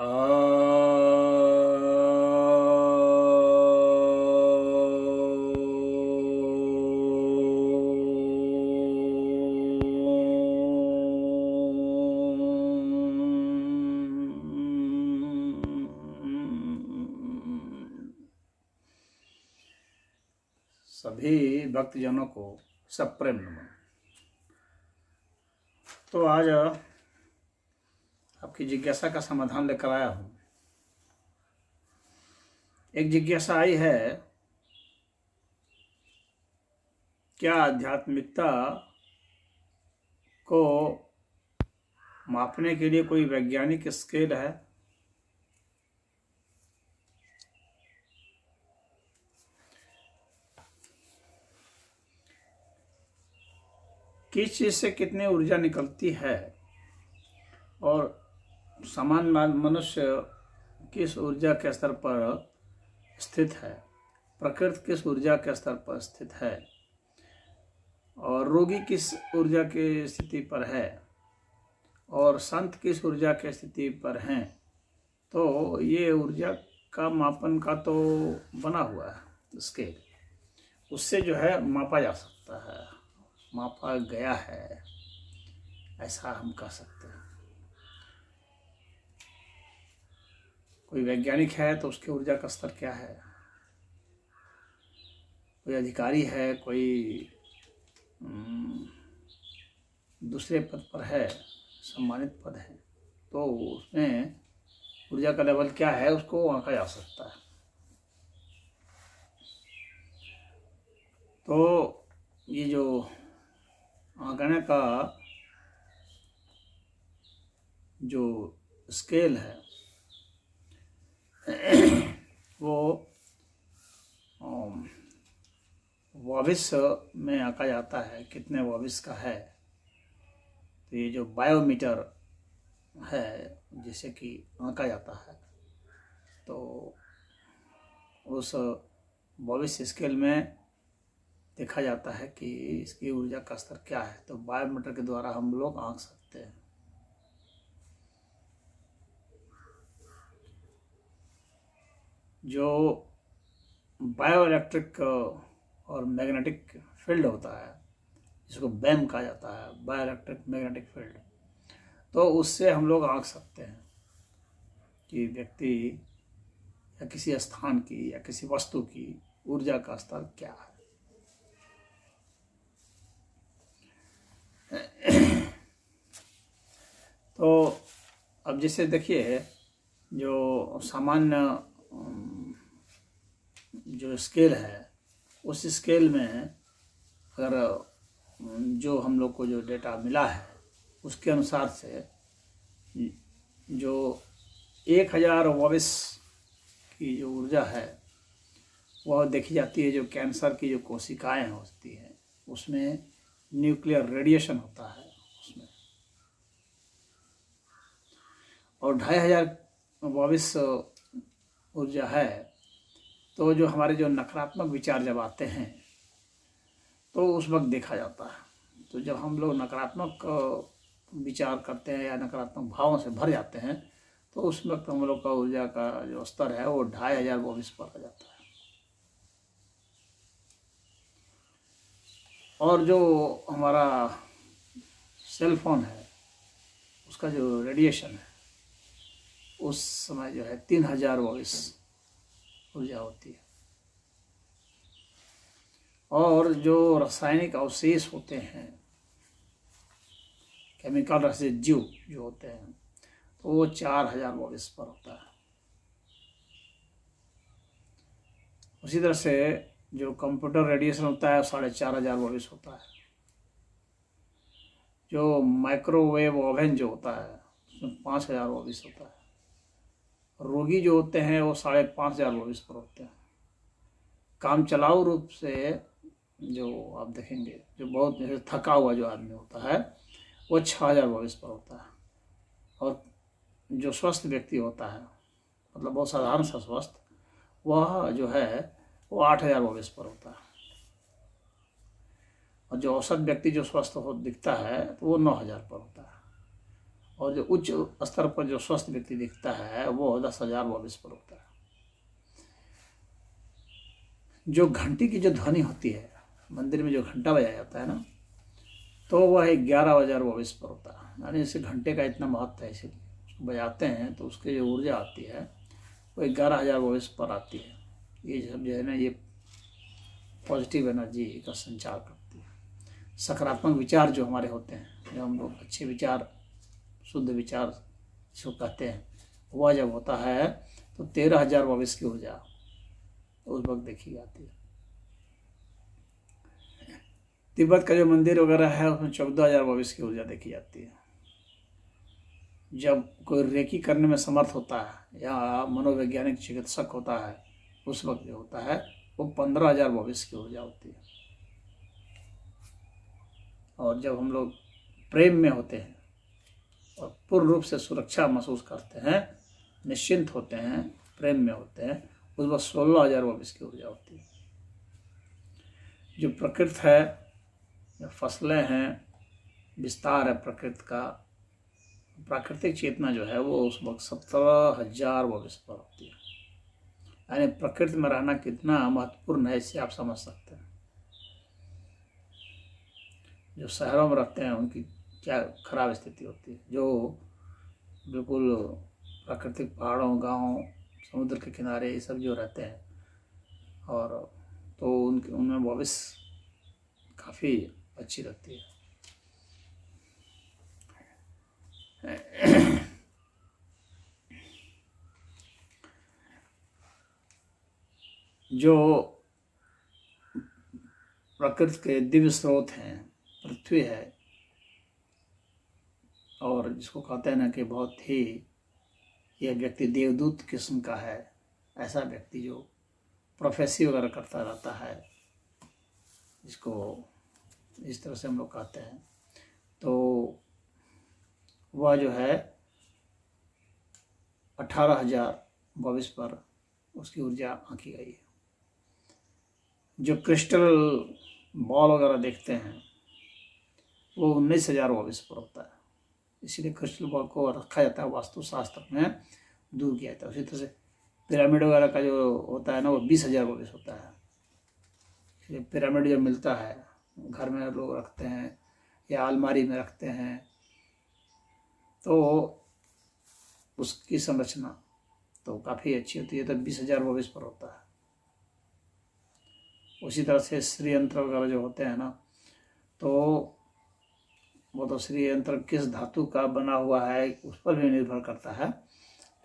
सभी भक्तजनों को सप्रेम नमन। तो आज आपकी जिज्ञासा का समाधान लेकर आया हूँ। एक जिज्ञासा आई है, क्या आध्यात्मिकता को मापने के लिए कोई वैज्ञानिक स्केल है? किस चीज़ से कितनी ऊर्जा निकलती है और सामान्य मनुष्य किस ऊर्जा के स्तर पर स्थित है, प्रकृति किस ऊर्जा के स्तर पर स्थित है और रोगी किस ऊर्जा की स्थिति पर है और संत किस ऊर्जा की स्थिति पर हैं, तो ये ऊर्जा का मापन का तो बना हुआ है स्केल, उससे जो है मापा जा सकता है, मापा गया है, ऐसा हम कह सकते हैं। कोई वैज्ञानिक है तो उसकी ऊर्जा का स्तर क्या है, कोई अधिकारी है, कोई दूसरे पद पर है, सम्मानित पद है, तो उसमें ऊर्जा का लेवल क्या है उसको आंका जा सकता है। तो ये जो आंकने का जो स्केल है वो भविष्य में आंका जाता है, कितने भविष्य का है। तो ये जो बायोमीटर है जिसे कि आंका जाता है, तो उस भविष्य स्केल में देखा जाता है कि इसकी ऊर्जा का स्तर क्या है। तो बायोमीटर के द्वारा हम लोग आंक सकते हैं। जो बायो इलेक्ट्रिक और मैग्नेटिक फील्ड होता है, जिसको बैम कहा जाता है, बायो इलेक्ट्रिक मैग्नेटिक फील्ड, तो उससे हम लोग आंक सकते हैं कि व्यक्ति या किसी स्थान की या किसी वस्तु की ऊर्जा का स्तर क्या है। तो अब जैसे देखिए, जो सामान्य जो स्केल है, उस स्केल में अगर जो हम लोग को जो डेटा मिला है उसके अनुसार से जो 1000 वॉविस की जो ऊर्जा है वह देखी जाती है। जो कैंसर की जो कोशिकाएं होती हैं उसमें न्यूक्लियर रेडिएशन होता है उसमें, और 2500 वॉविस ऊर्जा है। तो जो हमारे जो नकारात्मक विचार जब आते हैं तो उस वक्त देखा जाता है। तो जब हम लोग नकारात्मक विचार करते हैं या नकारात्मक भावों से भर जाते हैं तो उस वक्त हम लोग का ऊर्जा का जो स्तर है वो 2500 वॉविस पर आ जाता है। और जो हमारा सेल फोन है उसका जो रेडिएशन है उस समय जो है 3000 वॉविस ऊर्जा होती है। और जो रासायनिक अवशेष होते हैं, केमिकल रेसिड्यू जो होते हैं, तो वो 4000 वॉविस पर होता है। उसी तरह से जो कंप्यूटर रेडिएशन होता है 4500 वॉविस होता है। जो माइक्रोवेव ओवन जो होता है उसमें 5000 वॉविस होता है। रोगी जो होते हैं वो 5500 वॉविस पर होते हैं। काम चलाऊ रूप से जो आप देखेंगे, जो बहुत जैसे थका हुआ जो आदमी होता है वो 6000 वॉविस पर होता है। और जो स्वस्थ व्यक्ति होता है, मतलब बहुत साधारण सा स्वस्थ, वह जो है वो 8000 वॉविस पर होता है। और जो औसत व्यक्ति जो स्वस्थ हो दिखता है तो वो 9000 पर होता है। और जो उच्च स्तर पर जो स्वस्थ व्यक्ति दिखता है वो 10,000 24 पर होता है। जो घंटी की जो ध्वनि होती है, मंदिर में जो घंटा बजाया जाता है ना, तो वह 11,000 24 पर होता है। यानी इसे घंटे का इतना महत्व है, इसीलिए उसको बजाते हैं तो उसकी जो ऊर्जा आती है वो 11,000 24 पर आती है। ये सब जो है ना, ये पॉजिटिव एनर्जी का संचार करती है। सकारात्मक विचार जो हमारे होते हैं, जब हम लोग अच्छे विचार, शुद्ध विचार जिसको कहते हैं, वह जब होता है तो 13,000 24 की ऊर्जा उस वक्त देखी जाती है। तिब्बत का जो मंदिर वगैरह है उसमें 14,000 24 की ऊर्जा देखी जाती है। जब कोई रेकी करने में समर्थ होता है या मनोवैज्ञानिक चिकित्सक होता है, उस वक्त जो होता है वो 15,000 24 की ऊर्जा होती है। और जब हम लोग प्रेम में होते हैं और पूर्ण रूप से सुरक्षा महसूस करते हैं, निश्चिंत होते हैं, प्रेम में होते हैं, उस वक्त 16,000 24 की ऊर्जा होती है। जो प्रकृति है, जो फसलें हैं, विस्तार है प्रकृति का, प्राकृतिक चेतना जो है वो उस वक्त 17,000 24 पर होती है। यानी प्रकृति में रहना कितना महत्वपूर्ण है, इससे आप समझ सकते हैं। जो शहरों में रहते हैं उनकी क्या खराब स्थिति होती है। जो बिल्कुल प्राकृतिक पहाड़ों, गांव, समुद्र के किनारे ये सब जो रहते हैं, और तो उनमें भविष्य काफ़ी अच्छी रहती है। जो प्रकृति के दिव्य स्रोत हैं, पृथ्वी है, और जिसको कहते हैं ना कि बहुत ही यह व्यक्ति देवदूत किस्म का है, ऐसा व्यक्ति जो प्रोफेसी वगैरह करता रहता है, जिसको इस तरह से हम लोग कहते हैं, तो वह जो है 18,000 22 पर उसकी ऊर्जा आंकी गई है। जो क्रिस्टल बॉल वगैरह देखते हैं वो 19,000 24 पर होता है। इसीलिए क्रिस्टल बॉल को रखा जाता है वास्तुशास्त्र में, दूर किया जाता है। उसी तरह से पिरामिड वगैरह का जो होता है ना, वो 20,000 24 होता है। इसलिए पिरामिड जो मिलता है घर में लोग रखते हैं या अलमारी में रखते हैं, तो उसकी संरचना तो काफ़ी अच्छी होती है, तो 20,000 24 पर होता है। उसी तरह से श्री यंत्र वगैरह जो होते हैं ना, तो वो तो श्री यंत्र किस धातु का बना हुआ है उस पर भी निर्भर करता है,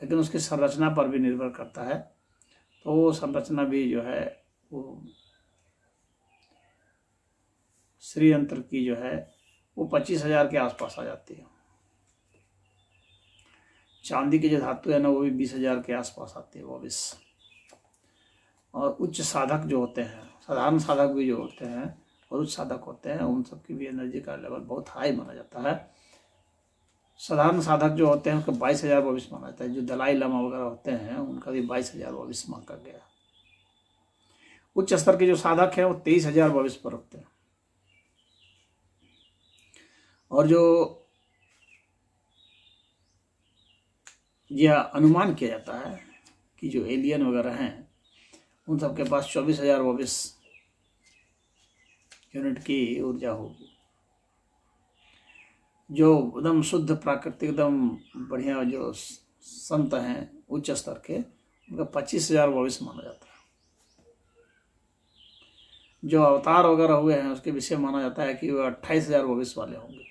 लेकिन उसकी संरचना पर भी निर्भर करता है। तो वो संरचना भी जो है वो श्री यंत्र की जो है वो 25,000 के आसपास आ जाती है। चांदी की जो धातु है ना, वो भी 20,000 के आसपास आती है 24। और उच्च साधक जो होते हैं, साधारण साधक भी जो होते हैं और उच्च साधक होते हैं, उन सबकी भी एनर्जी का लेवल बहुत हाई माना जाता है। साधारण साधक जो होते हैं उसका 22,000 24 माना जाता है। जो दलाई लामा वगैरह होते हैं उनका भी 22,000 24 माना गया। उच्च स्तर के जो साधक हैं वो 23,000 24 पर होते हैं। और जो यह अनुमान किया जाता है कि जो एलियन वगैरह हैं उन सबके पास 24,000 24 यूनिट की ऊर्जा होगी। जो एकदम शुद्ध प्राकृतिक एकदम बढ़िया जो संत हैं उच्च स्तर के, उनका 25,000 24 माना जाता है। जो अवतार वगैरह हुए हैं उसके विषय माना जाता है कि वो 28,000 24 वाले होंगे।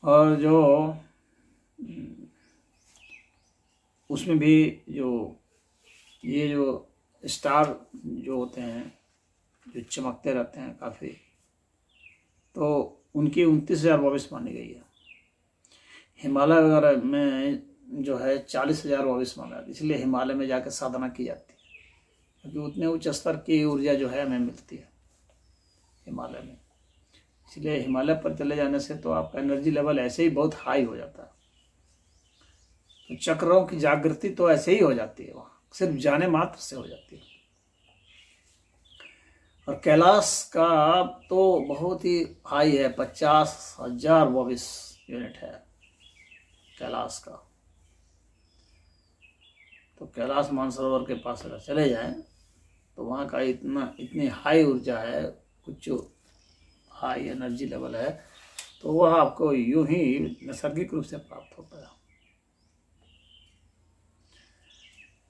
और जो उसमें भी जो ये जो स्टार जो होते हैं जो चमकते रहते हैं काफ़ी, तो उनकी 29,000 24 मानी गई है। हिमालय वगैरह में जो है 40,000 24 माना जाता है। इसलिए हिमालय में जाकर साधना की जाती है, क्योंकि उतने उच्च स्तर की ऊर्जा जो है हमें मिलती है हिमालय में। इसलिए हिमालय पर चले जाने से तो आपका एनर्जी लेवल ऐसे ही बहुत हाई हो जाता है। तो चक्रों की जागृति तो ऐसे ही हो जाती है, वहाँ सिर्फ जाने मात्र से हो जाती है। और कैलाश का तो बहुत ही हाई है, 50,000 24 यूनिट है कैलाश का। तो कैलाश मानसरोवर के पास अगर चले जाएं तो वहाँ का इतनी हाई ऊर्जा है, कुछ जो हाई एनर्जी लेवल है, तो वह आपको यूं ही नैसर्गिक रूप से प्राप्त होता है।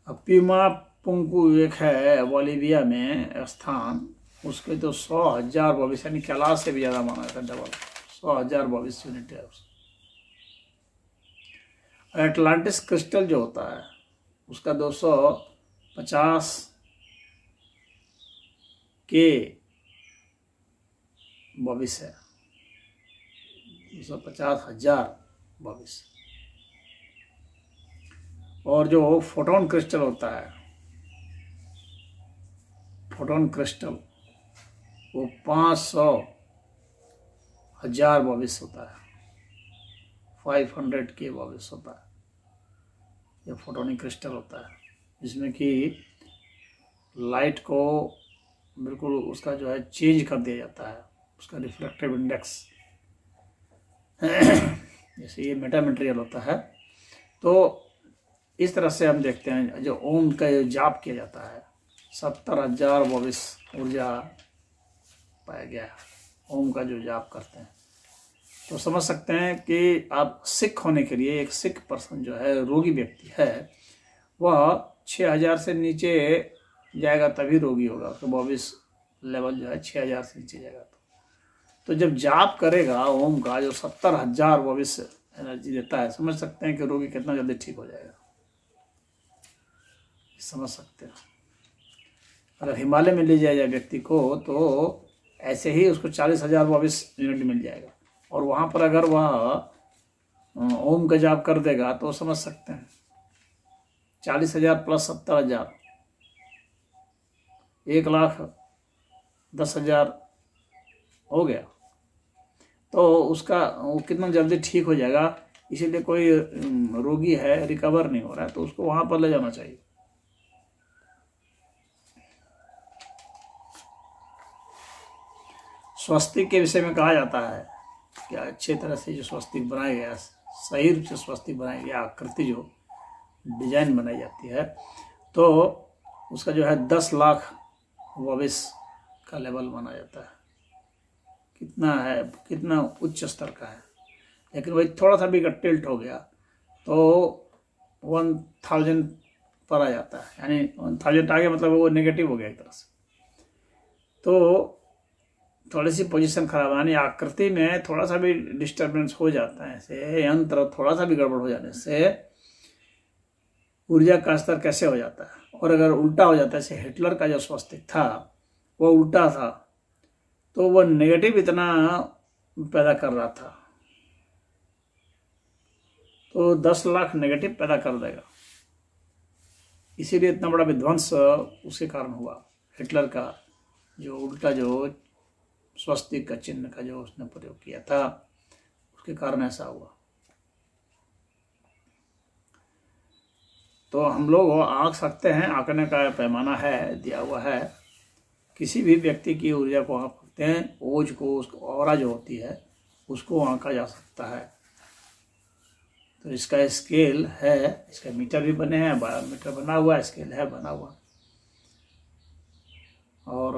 अब पीमा पुंकू एक है बोलीविया में स्थान, उसके तो 100,000 22 यानी कैलाश से भी ज़्यादा माना जाता है, डबल 100,000 22 यूनिट है। एटलांटिस क्रिस्टल जो होता है उसका 250 के 22 है, 250,000 22। और जो फोटोन क्रिस्टल होता है, फोटोन क्रिस्टल वो 500,000 22 होता है, 500 के 22 होता है। ये फोटोनिक क्रिस्टल होता है जिसमें कि लाइट को बिल्कुल उसका जो है चेंज कर दिया जाता है, उसका रिफ्लेक्टिव इंडेक्स। जैसे ये मेटा मटेरियल होता है, तो इस तरह से हम देखते हैं जो ओम का जाप किया जाता है, 70,000 22 ऊर्जा पाया गया है ओम का जो जाप करते हैं। तो समझ सकते हैं कि आप सिख होने के लिए, एक सिख पर्सन जो है, रोगी व्यक्ति है, वह 6,000 से नीचे जाएगा तभी रोगी होगा, उसका 22 लेवल जो है 6,000 से नीचे जाएगा। तो जब जाप करेगा ओम का, जो 70,000 22 एनर्जी देता है, समझ सकते हैं कि रोगी कितना जल्दी ठीक हो जाएगा, समझ सकते हैं। अगर हिमालय में ले जाया जाए व्यक्ति को तो ऐसे ही उसको 40,000 22 यूनिट मिल जाएगा। और वहाँ पर अगर वह ओम का जाप कर देगा तो समझ सकते हैं 40,000 प्लस 70,000, 1,10,000 हो गया। तो उसका वो कितना जल्दी ठीक हो जाएगा। इसीलिए कोई रोगी है, रिकवर नहीं हो रहा है, तो उसको वहाँ पर ले जाना चाहिए। स्वस्तिक के विषय में कहा जाता है कि अच्छे तरह से जो स्वस्तिक बनाया गया, सही रूप से स्वस्तिक बनाया गया, आकृति जो डिजाइन बनाई जाती है, तो उसका जो है 10 लाख 22 का लेवल माना जाता है। कितना है, कितना उच्च स्तर का है। लेकिन वही थोड़ा सा भी टिल्ट हो गया तो 1000 पर आ जाता है, यानी 1000 आ गया मतलब वो नेगेटिव हो गया एक तरह से। तो थोड़ी सी पोजीशन खराब, यानी आकृति में थोड़ा सा भी डिस्टर्बेंस हो जाता है, ऐसे यंत्र थोड़ा सा भी गड़बड़ हो जाने से ऊर्जा का स्तर कैसे हो जाता है। और अगर उल्टा हो जाता है, जैसे हिटलर का जो स्वस्तिक था वो उल्टा था, तो वो नेगेटिव इतना पैदा कर रहा था, तो 10 लाख नेगेटिव पैदा कर देगा। इसीलिए इतना बड़ा विध्वंस उसके कारण हुआ। हिटलर का जो उल्टा जो स्वस्तिक का चिन्ह का जो उसने प्रयोग किया था, उसके कारण ऐसा हुआ। तो हम लोग आंक सकते हैं, आंकने का पैमाना है, दिया हुआ है। किसी भी व्यक्ति की ऊर्जा को आंक सकते हैं, ओज को, उसको ऑरा जो होती है उसको आंका जा सकता है। तो इसका स्केल है, इसका मीटर भी बने हैं, बायोमीटर बना हुआ, स्केल है बना हुआ। और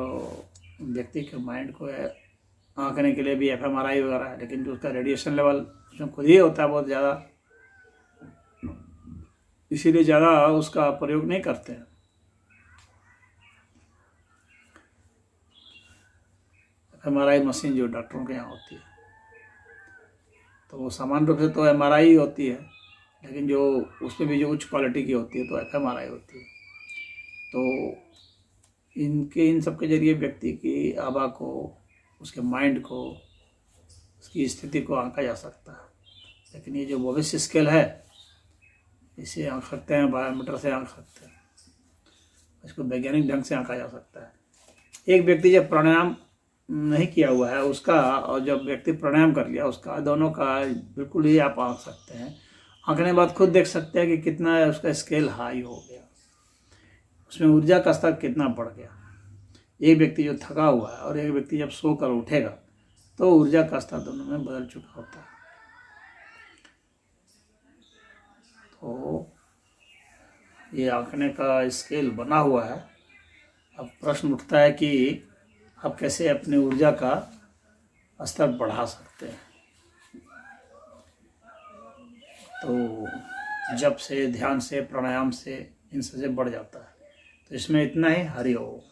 व्यक्ति के माइंड को आंकने के लिए भी fMRI वगैरह है, लेकिन जो उसका रेडिएशन लेवल उसमें खुद ही होता है बहुत ज़्यादा, इसीलिए ज़्यादा उसका प्रयोग नहीं करते हैं। fMRI मशीन जो डॉक्टरों के यहाँ होती है, तो वो सामान्य रूप से तो MRI ही होती है, लेकिन जो उसमें भी जो उच्च क्वालिटी की होती है तो fMRI होती है। तो इन सब के जरिए व्यक्ति की आभा को, उसके माइंड को, उसकी स्थिति को आंका जा सकता है। लेकिन ये जो भविष्य स्केल है, इसे आंक सकते हैं, बायोमीटर से आंक सकते हैं, इसको वैज्ञानिक ढंग से आंका जा सकता है। एक व्यक्ति जब प्राणायाम नहीं किया हुआ है उसका, और जब व्यक्ति प्राणायाम कर लिया उसका, दोनों का बिल्कुल ही आप आंक सकते हैं। आंकने के बाद खुद देख सकते हैं कि कितना उसका स्केल हाई हो गया, उसमें ऊर्जा का स्तर कितना बढ़ गया। एक व्यक्ति जो थका हुआ है और एक व्यक्ति जब सोकर उठेगा तो ऊर्जा का स्तर दोनों में बदल चुका होता है। तो ये आंकने का स्केल बना हुआ है। अब प्रश्न उठता है कि आप कैसे अपनी ऊर्जा का स्तर बढ़ा सकते हैं। तो जप से, ध्यान से, प्राणायाम से, इनसे बढ़ जाता है। तो इसमें इतना ही। हरि ओम।